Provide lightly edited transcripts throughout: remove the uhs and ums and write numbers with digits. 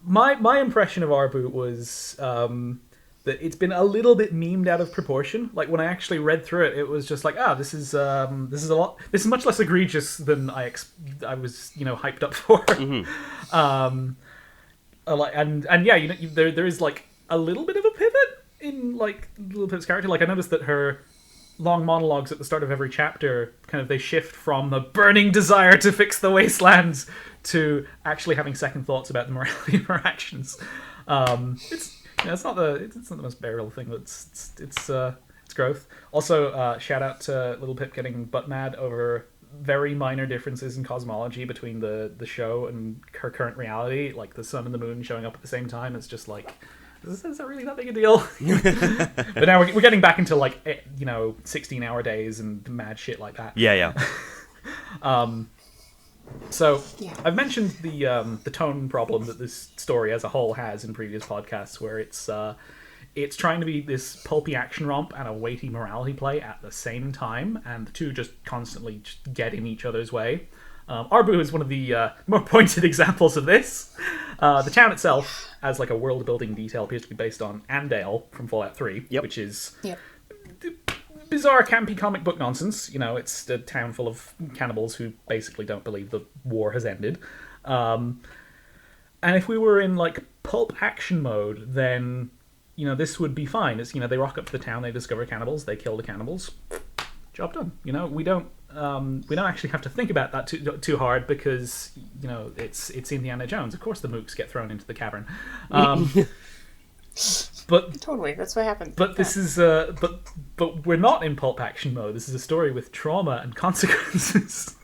my impression of Arbu was that it's been a little bit memed out of proportion. Like when I actually read through it, it was just like, this is a lot. This is much less egregious than I was hyped up for. And yeah, there is like a little bit of a pivot in like Little Pip's character. Like I noticed that her long monologues at the start of every chapter kind of they shift from the burning desire to fix the wastelands to actually having second thoughts about the morality of her actions. It's not the most bearable thing, but it's growth. Also, shout out to Little Pip getting butt mad over very minor differences in cosmology between the show and her current reality, like the sun and the moon showing up at the same time. It's just like, is that really that big a deal? But now we're getting back into like 16-hour days and mad shit like that. Yeah. So I've mentioned the tone problem that this story as a whole has in previous podcasts, where it's trying to be this pulpy action romp and a weighty morality play at the same time, and the two just constantly just get in each other's way. Arbu is one of the more pointed examples of this. The town itself, as like a world-building detail, appears to be based on Andale from Fallout 3, which is bizarre, campy comic book nonsense. It's a town full of cannibals who basically don't believe the war has ended. And if we were in like pulp action mode, then this would be fine. It's they rock up to the town, they discover cannibals, they kill the cannibals, job done. We don't actually have to think about that too hard because it's Indiana Jones. Of course, the mooks get thrown into the cavern. But totally, that's what happened. But this is but we're not in pulp action mode. This is a story with trauma and consequences.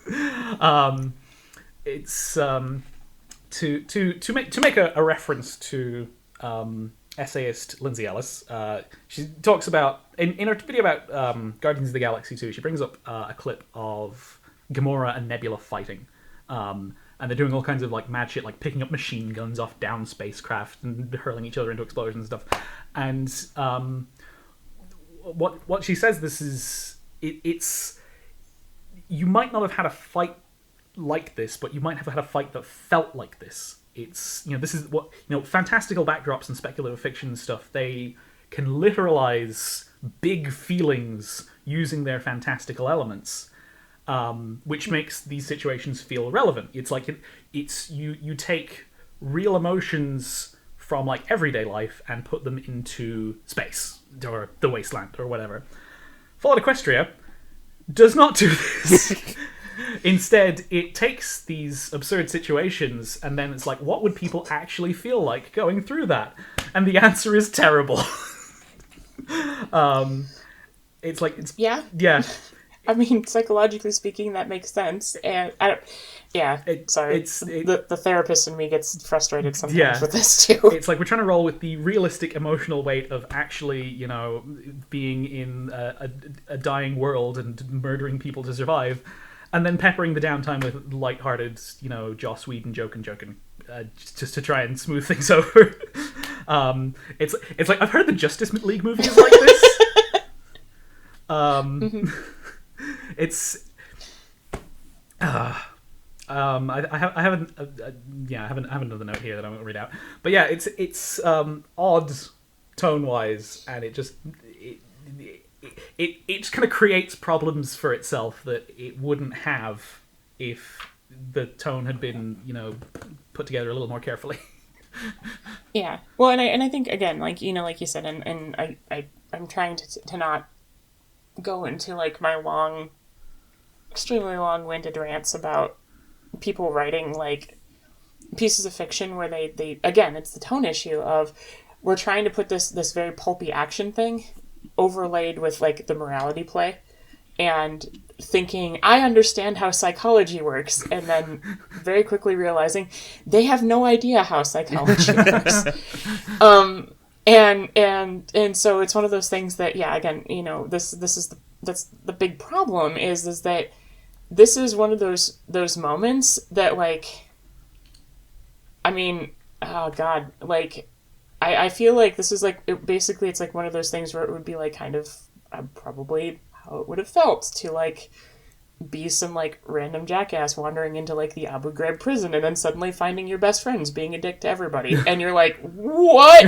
It's to make a reference to essayist Lindsay Ellis. She talks about in her video about Guardians of the Galaxy 2. She brings up a clip of Gamora and Nebula fighting. And they're doing all kinds of like mad shit, like picking up machine guns off down spacecraft and hurling each other into explosions and stuff. And what she says, it's you might not have had a fight like this, but you might have had a fight that felt like this. It's this is what fantastical backdrops and speculative fiction stuff. They can literalize big feelings using their fantastical elements. Which makes these situations feel relevant. It's like you take real emotions from like everyday life and put them into space or the wasteland or whatever. Fallout Equestria does not do this. Instead, it takes these absurd situations and then it's like, what would people actually feel like going through that? And the answer is terrible. It's like yeah. I mean, psychologically speaking, that makes sense, and the therapist in me gets frustrated sometimes with this too. It's like we're trying to roll with the realistic emotional weight of actually, being in a dying world and murdering people to survive, and then peppering the downtime with lighthearted, Joss Whedon joking, just to try and smooth things over. It's like I've heard the Justice League movie is like this. It's I haven't another note here that I won't read out, but yeah, it's odd tone wise, and it just kind of creates problems for itself that it wouldn't have if the tone had been put together a little more carefully. Yeah, well, and I think again, like like you said, and I'm trying to not go into like my extremely long-winded rants about people writing like pieces of fiction where they again, it's the tone issue of we're trying to put this very pulpy action thing overlaid with like the morality play and thinking I understand how psychology works, and then very quickly realizing they have no idea how psychology works. And so it's one of those things that, yeah, again, that's the big problem is that this is one of those moments that, like, I mean, oh God, like, I feel like this is like, it's like one of those things where it would be like kind of probably how it would have felt to like be some, like, random jackass wandering into, like, the Abu Ghraib prison and then suddenly finding your best friends being a dick to everybody. And you're like, what?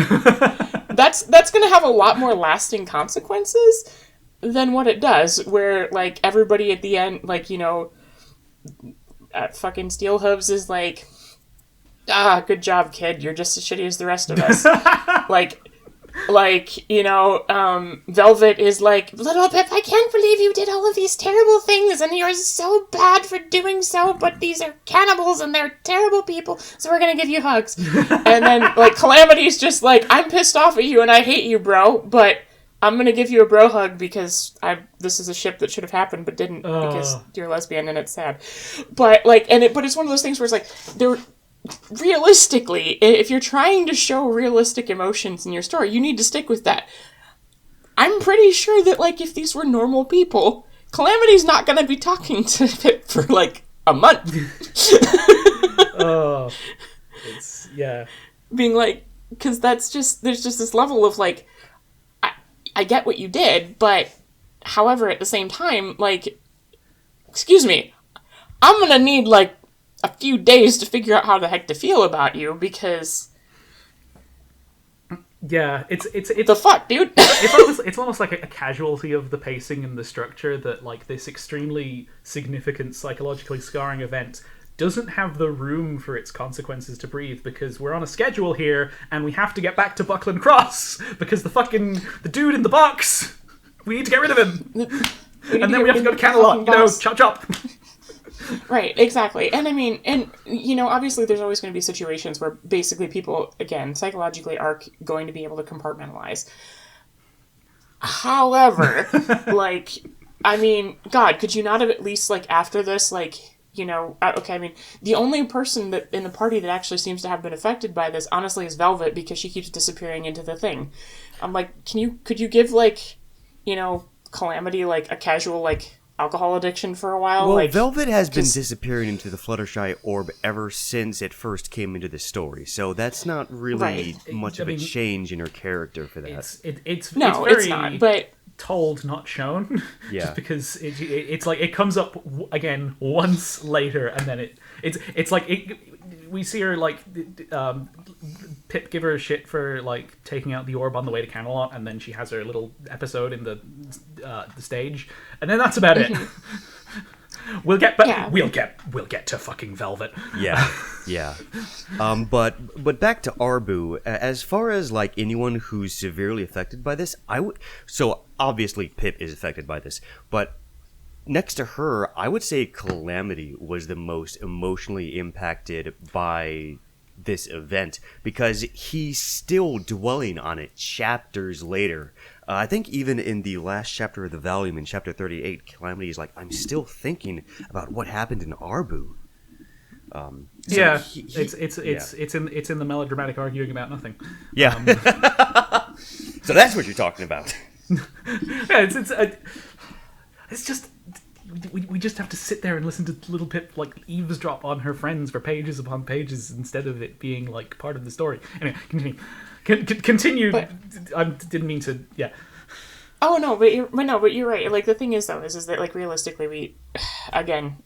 That's going to have a lot more lasting consequences than what it does, where, like, everybody at the end, like, you know, fucking Steel Hooves is like, good job, kid. You're just as shitty as the rest of us. Like, you know, Velvet is like, little Pip, I can't believe you did all of these terrible things, and you're so bad for doing so, but these are cannibals, and they're terrible people, so we're gonna give you hugs. And then, like, Calamity's just like, I'm pissed off at you, and I hate you, bro, but I'm gonna give you a bro hug because this is a ship that should have happened, but didn't, because you're lesbian, and it's sad. But, like, but it's one of those things where it's like, realistically, if you're trying to show realistic emotions in your story, you need to stick with that. I'm pretty sure that, like, if these were normal people, Calamity's not going to be talking to Pip for, like, a month. Yeah. Being like, because there's just this level of, like, I get what you did, but, however, at the same time, like, excuse me, I'm going to need, like, a few days to figure out how the heck to feel about you, because yeah, it's the fuck, dude. it's almost like a casualty of the pacing and the structure that, like, this extremely significant psychologically scarring event doesn't have the room for its consequences to breathe, because we're on a schedule here and we have to get back to Buckland Cross because the dude in the box, we need to get rid of him, and then we have to go to Camelot, you know, chop chop. Right, exactly. And I mean, and, you know, obviously there's always going to be situations where basically people, again, psychologically are going to be able to compartmentalize. However, like, I mean, God, could you not have at least, like, after this, like, you know, okay, I mean, the only person that in the party that actually seems to have been affected by this, honestly, is Velvet, because she keeps disappearing into the thing. I'm like, could you give, like, you know, Calamity, like, a casual, like, alcohol addiction for a while? Well, like, Velvet has been disappearing into the Fluttershy orb ever since it first came into the story, so that's not really much of a change in her character for that. It's very it's not, but told, not shown. Yeah. Just because it's like it comes up again once later, and then it's like we see her, like, Pip give her shit for, like, taking out the orb on the way to Camelot, and then she has her little episode in the stage, and then that's about it. We'll get to fucking Velvet. Yeah. But back to Arbu. As far as, like, anyone who's severely affected by this, so obviously Pip is affected by this, but next to her, I would say Calamity was the most emotionally impacted by this event, because he's still dwelling on it chapters later. I think even in the last chapter of the volume, in chapter 38, Calamity is like, I'm still thinking about what happened in Arbu. It's in the melodramatic arguing about nothing. Yeah. So that's what you're talking about. Yeah, it's just we just have to sit there and listen to little Pip, like, eavesdrop on her friends for pages upon pages instead of it being, like, part of the story. Anyway, continue. But, I didn't mean to. Yeah. Oh no, but you're right. Like, the thing is, though, is that, like, realistically, we, again,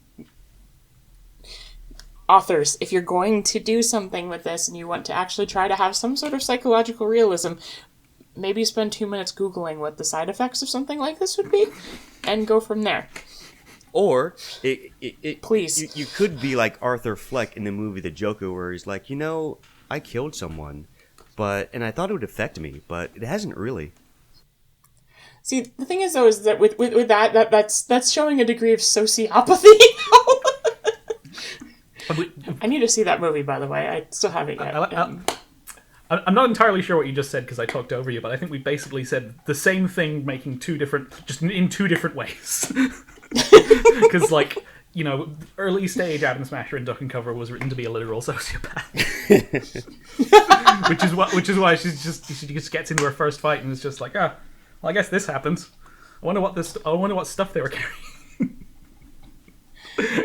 authors, if you're going to do something with this and you want to actually try to have some sort of psychological realism, maybe spend 2 minutes Googling what the side effects of something like this would be, and go from there. Or, please, you could be like Arthur Fleck in the movie The Joker, where he's like, you know, I killed someone, and I thought it would affect me, but it hasn't really. See, the thing is, though, is that with that's showing a degree of sociopathy. I need to see that movie, by the way. I still haven't yet. I'm not entirely sure what you just said because I talked over you, but I think we basically said the same thing, making just in two different ways. Because, like, you know, early stage Adam Smasher in Duck and Cover was written to be a literal sociopath, which is why she just gets into her first fight and is just like, well, I guess this happens. I wonder what stuff they were carrying.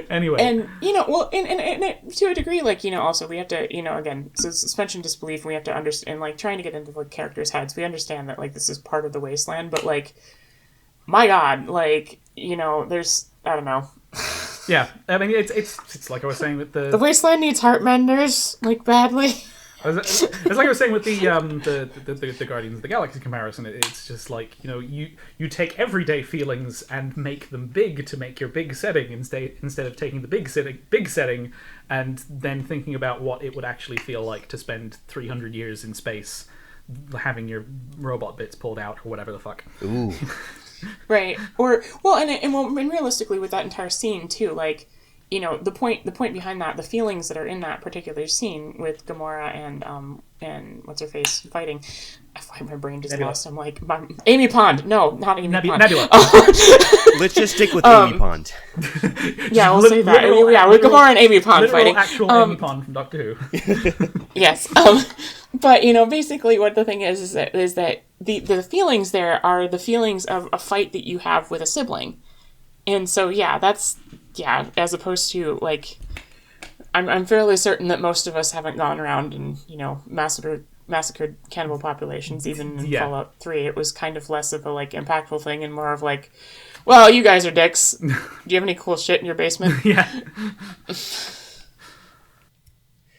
Anyway, and you know, well, and to a degree, like, you know, also we have to, you know, again, so suspension disbelief, and we have to understand, like, trying to get into the characters' heads. We understand that, like, this is part of the wasteland, but, like, my God, like, you know, there's, I don't know. Yeah, I mean, it's like I was saying with The wasteland needs heartmenders, like, badly. It's like I was saying with the Guardians of the Galaxy comparison. It's just like, you know, you take everyday feelings and make them big to make your big setting instead of taking the big setting and then thinking about what it would actually feel like to spend 300 years in space having your robot bits pulled out or whatever the fuck. Ooh. Right. Or and realistically with that entire scene too, like, you know, the point behind that, the feelings that are in that particular scene with Gamora and what's her face fighting. My brain just Nebula. lost. I'm like, Amy Pond. No, not Amy Pond. Nebula. Let's just stick with Amy Pond. Yeah, we'll say that. Yeah, with Gamora and Amy Pond fighting. Actual Amy Pond from Doctor Who. Yes. But, you know, basically what the thing is that the feelings there are the feelings of a fight that you have with a sibling. And so, yeah, as opposed to, like, I'm fairly certain that most of us haven't gone around and, you know, massacred cannibal populations, even in Fallout 3. It was kind of less of a, like, impactful thing and more of, like, well, you guys are dicks. Do you have any cool shit in your basement? Yeah.